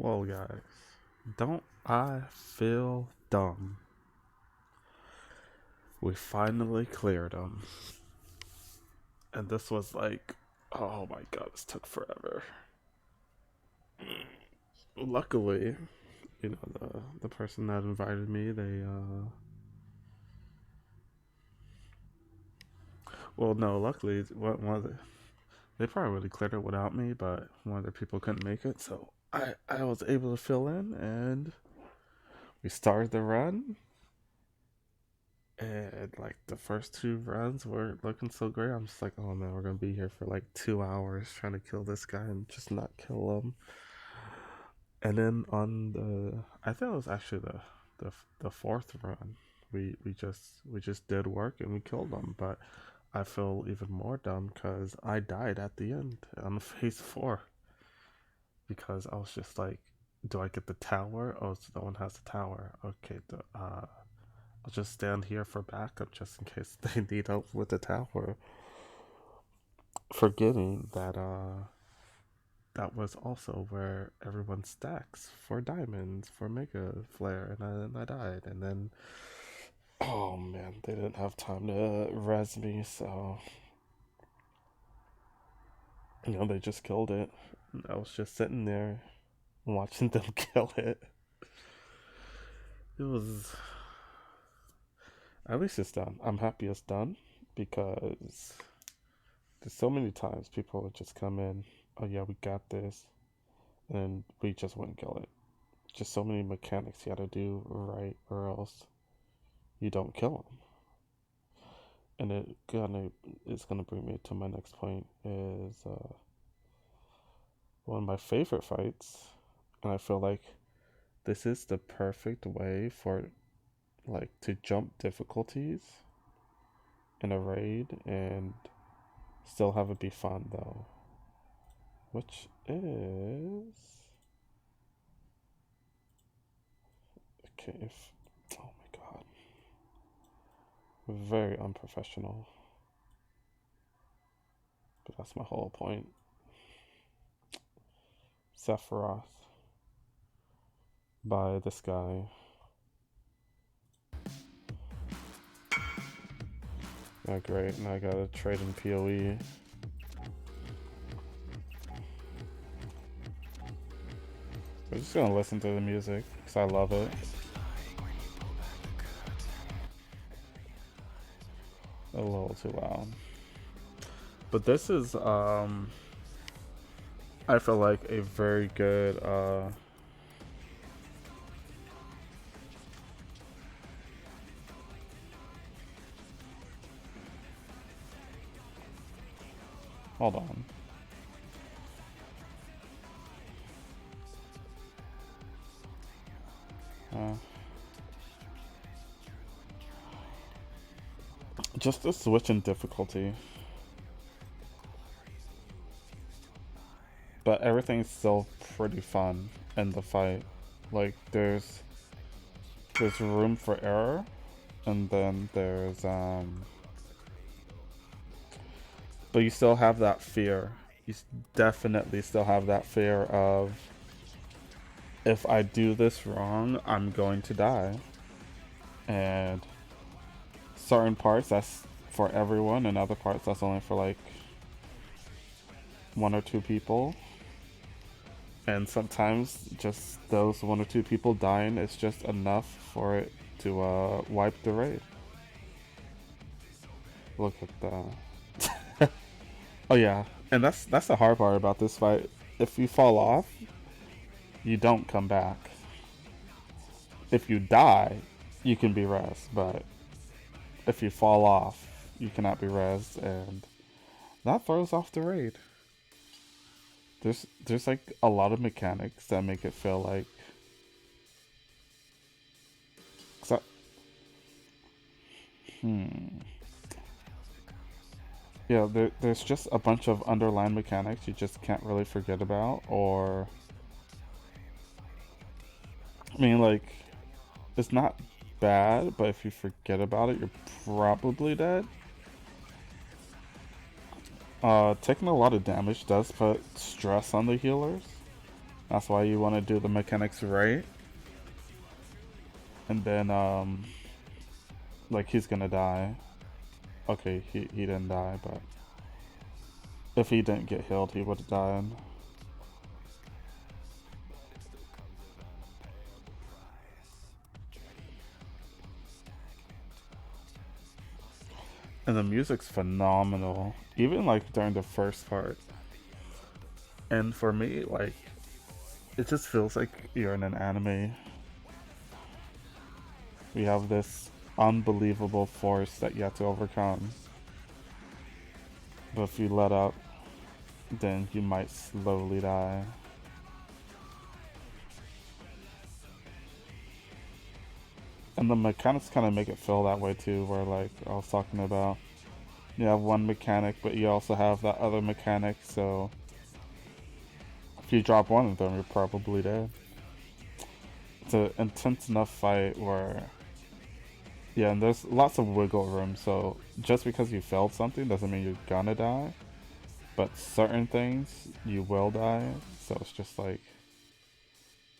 Well, guys, don't I feel dumb? We finally cleared them. And this was like, oh my god, this took forever. Luckily, the person that invited me, well, no, luckily, one of they probably would have cleared it without me, but one of the people couldn't make it, so I was able to fill in, and we started the run. And like the first two runs were looking so great. I'm just like, oh man, we're gonna be here for like 2 hours trying to kill this guy and just not kill him. And then on I think it was actually the fourth run, we just did work and we killed him. But I feel even more dumb because I died at the end on phase four because I was just like, do I get the tower? Oh, so no one has the tower. Okay, I'll just stand here for backup just in case they need help with the tower. Forgetting that that was also where everyone stacks for diamonds for mega flare, and I died. And then oh man, they didn't have time to res me, so they just killed it. I was just sitting there watching them kill it. It was at least it's done. I'm happy it's done because there's so many times people would just come in, oh yeah, we got this, and we just wouldn't kill it. Just so many mechanics you gotta do right, or else you don't kill them. And it's gonna bring me to my next point is one of my favorite fights, and I feel like this is the perfect way for like to jump difficulties in a raid and still have it be fun though, which is okay. If oh my god, very unprofessional. But that's my whole point. Sephiroth by this guy. Oh, great. Now I gotta trade in PoE. We're just gonna listen to the music because I love it. A little too loud. But this is, I feel like a very good, hold on. Just a switch in difficulty. But everything's still pretty fun in the fight. Like there's room for error, and then there's but you still have that fear. You definitely still have that fear of, if I do this wrong, I'm going to die. And certain parts that's for everyone, and other parts that's only for like one or two people. And sometimes just those one or two people dying is just enough for it to wipe the raid. Look at that. Oh yeah, and that's the hard part about this fight. If you fall off, you don't come back. If you die, you can be res, but if you fall off, you cannot be res, and that throws off the raid. There's like a lot of mechanics that make it feel like, I, yeah, there's just a bunch of underlying mechanics you just can't really forget about, or I mean, like, it's not bad, but if you forget about it, you're probably dead. Taking a lot of damage does put stress on the healers, That's why you want to do the mechanics right, and then like he's gonna die. Okay, he didn't die, but if he didn't get healed, he would have died. And the music's phenomenal, even like during the first part. And for me, like, it just feels like you're in an anime. We have this unbelievable force that you have to overcome. But if you let up, then you might slowly die. And the mechanics kind of make it feel that way too, where like I was talking about, you have one mechanic, but you also have that other mechanic, so if you drop one of them, you're probably dead. It's an intense enough fight where, yeah, and there's lots of wiggle room, so just because you failed something doesn't mean you're gonna die, but certain things you will die, so it's just like,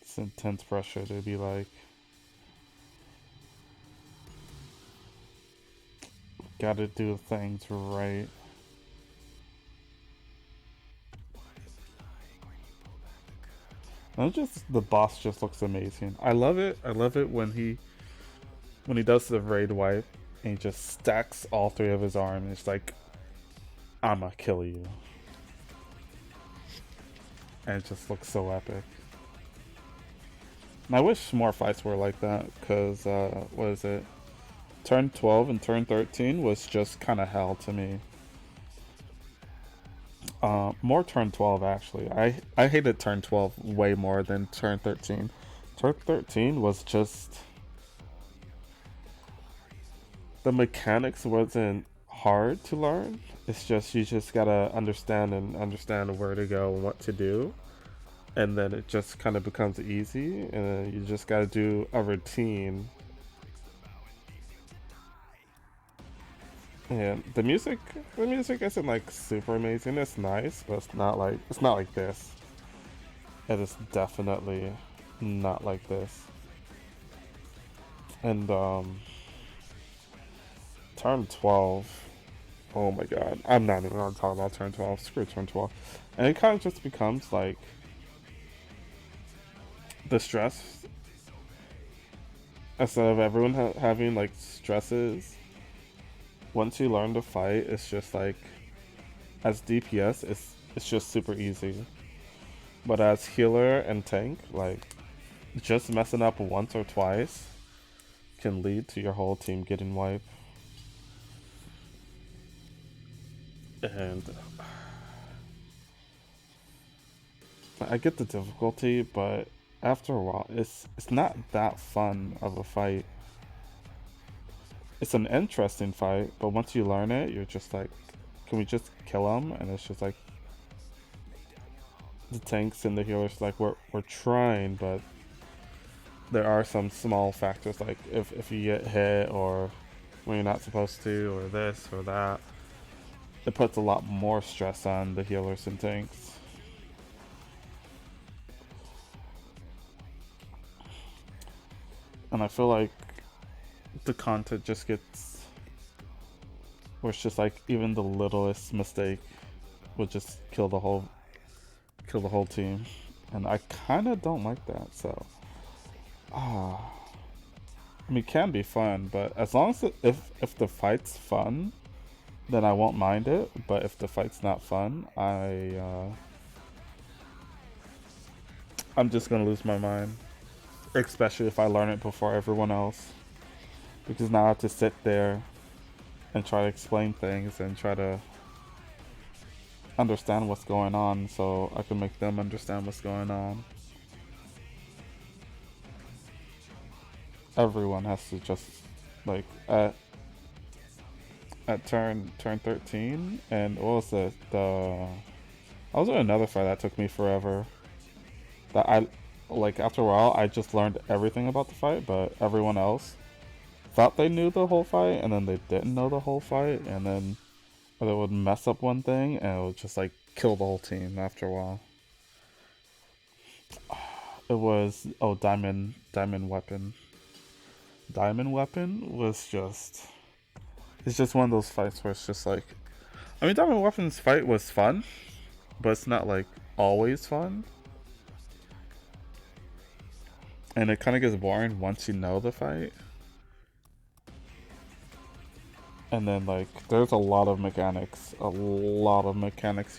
it's intense pressure to be like, gotta do things right. And just the boss just looks amazing. I love it. I love it when he does the raid wipe and he just stacks all three of his arms. It's like, I'ma kill you. And it just looks so epic. And I wish more fights were like that, because, what is it? Turn 12 and turn 13 was just kind of hell to me. More turn 12 actually. I hated turn 12 way more than turn 13. Turn 13 was just, the mechanics wasn't hard to learn. It's just you just gotta understand where to go and what to do, and then it just kind of becomes easy. And then you just gotta do a routine. And the music isn't like super amazing. It's nice, but it's not like this. It is definitely not like this. And turn 12. Oh my god. I'm not even gonna talk about turn 12. Screw turn 12. And it kind of just becomes like the stress, instead of everyone having like stresses. Once you learn to fight, it's just like, as DPS, it's just super easy. But as healer and tank, like, just messing up once or twice can lead to your whole team getting wiped. And I get the difficulty, but after a while, it's not that fun of a fight. It's an interesting fight, but once you learn it, you're just like, can we just kill him? And it's just like, the tanks and the healers like, we're trying, but there are some small factors, like if you get hit or when you're not supposed to, or this or that, it puts a lot more stress on the healers and tanks. And I feel like the content just gets, where it's just like even the littlest mistake would just kill the whole team, and I kind of don't like that. So, I mean, it can be fun, but as long as if the fight's fun, then I won't mind it. But if the fight's not fun, I'm just gonna lose my mind, especially if I learn it before everyone else, because now I have to sit there and try to explain things and try to understand what's going on so I can make them understand what's going on. Everyone has to just, like, at turn 13, and what was it, I was in another fight that took me forever, that I, like, after a while I just learned everything about the fight, but everyone else thought they knew the whole fight, and then they didn't know the whole fight, and then, or they would mess up one thing and it would just like kill the whole team after a while. It was diamond weapon. Diamond weapon was just it's just one of those fights where it's just like I mean diamond weapon's fight was fun, but it's not like always fun. And it kinda gets boring once you know the fight. And then like there's a lot of mechanics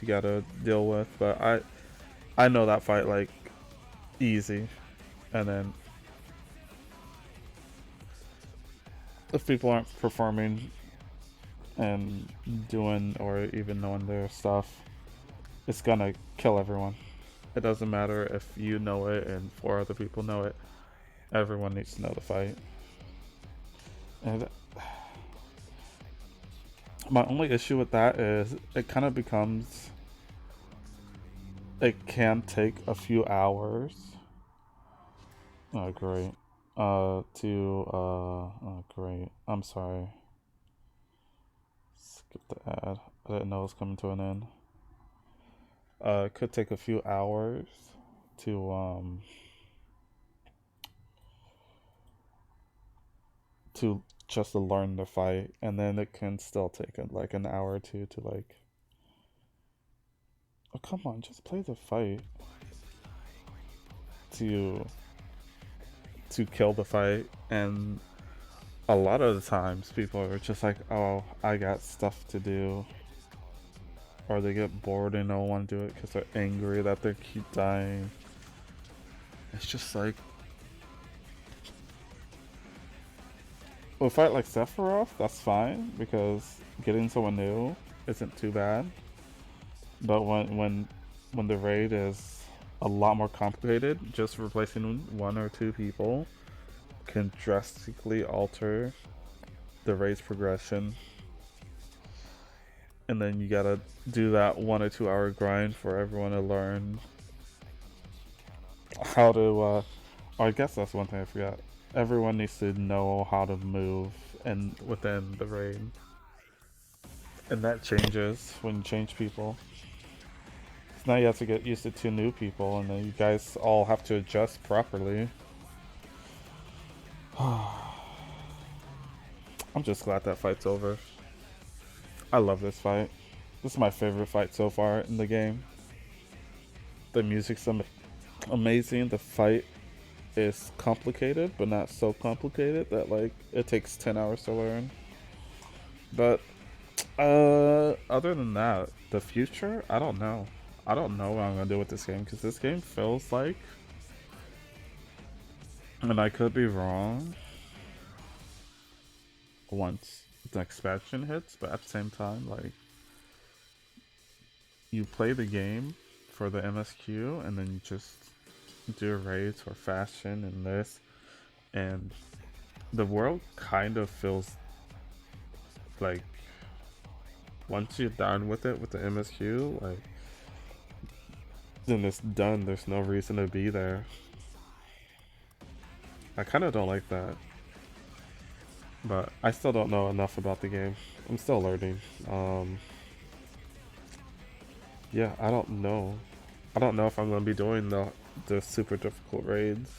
you gotta deal with, but I know that fight like easy. And then if people aren't performing and doing or even knowing their stuff, it's gonna kill everyone. It doesn't matter if you know it and four other people know it. Everyone needs to know the fight. And my only issue with that is it kind of becomes. It can take a few hours. Oh, great. Oh, great. I'm sorry. Skip the ad. I didn't know it was coming to an end. It could take a few hours to to just to learn the fight, and then it can still take like an hour or two to like. Oh come on, just play the fight to kill the fight, and a lot of the times people are just like, oh, I got stuff to do, or they get bored and don't want to do it because they're angry that they keep dying. It's just like with a fight like Sephiroth, that's fine because getting someone new isn't too bad. But when the raid is a lot more complicated, just replacing one or two people can drastically alter the raid's progression. And then you gotta do that 1 or 2 hour grind for everyone to learn how to, or I guess that's one thing I forgot. Everyone needs to know how to move and within the raid. And that changes when you change people. So now you have to get used to 2 new people, and then you guys all have to adjust properly. I'm just glad that fight's over. I love this fight. This is my favorite fight so far in the game. The music's amazing. The fight is complicated, but not so complicated that like it takes 10 hours to learn. But other than that, the future, I don't know. I don't know what I'm gonna do with this game because this game feels like, and I could be wrong, once the expansion hits, but at the same time, like, you play the game for the MSQ and then you just do raids for fashion and this, and the world kind of feels like once you're done with it with the MSQ, like, then it's done. There's no reason to be there. I kind of don't like that. But I still don't know enough about the game. I'm still learning. Yeah, I don't know. I don't know if I'm gonna be doing the super difficult raids,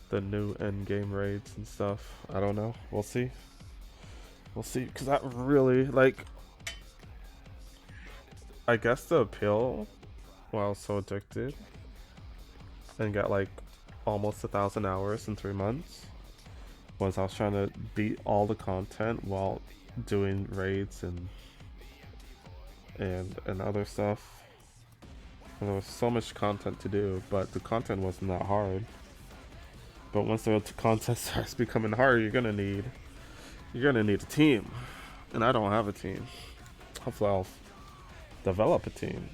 the new end game raids and stuff. I don't know. We'll see. We'll see. Cause that really like. I guess the appeal, while I was so addicted, and got like almost 1,000 hours in 3 months, was I was trying to beat all the content while doing raids and other stuff. And there was so much content to do, but the content wasn't that hard. But once the content starts becoming hard, you're gonna need a team, and I don't have a team. Hopefully, I'll develop a team.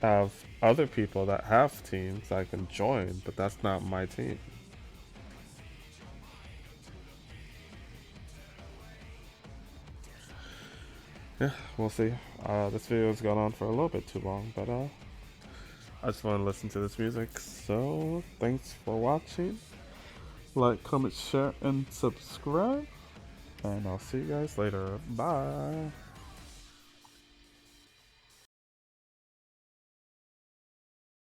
I have other people that have teams I can join, but that's not my team. Yeah, we'll see. This video has gone on for a little bit too long, but I just want to listen to this music. So thanks for watching. Like, comment, share, and subscribe. And I'll see you guys later. Bye.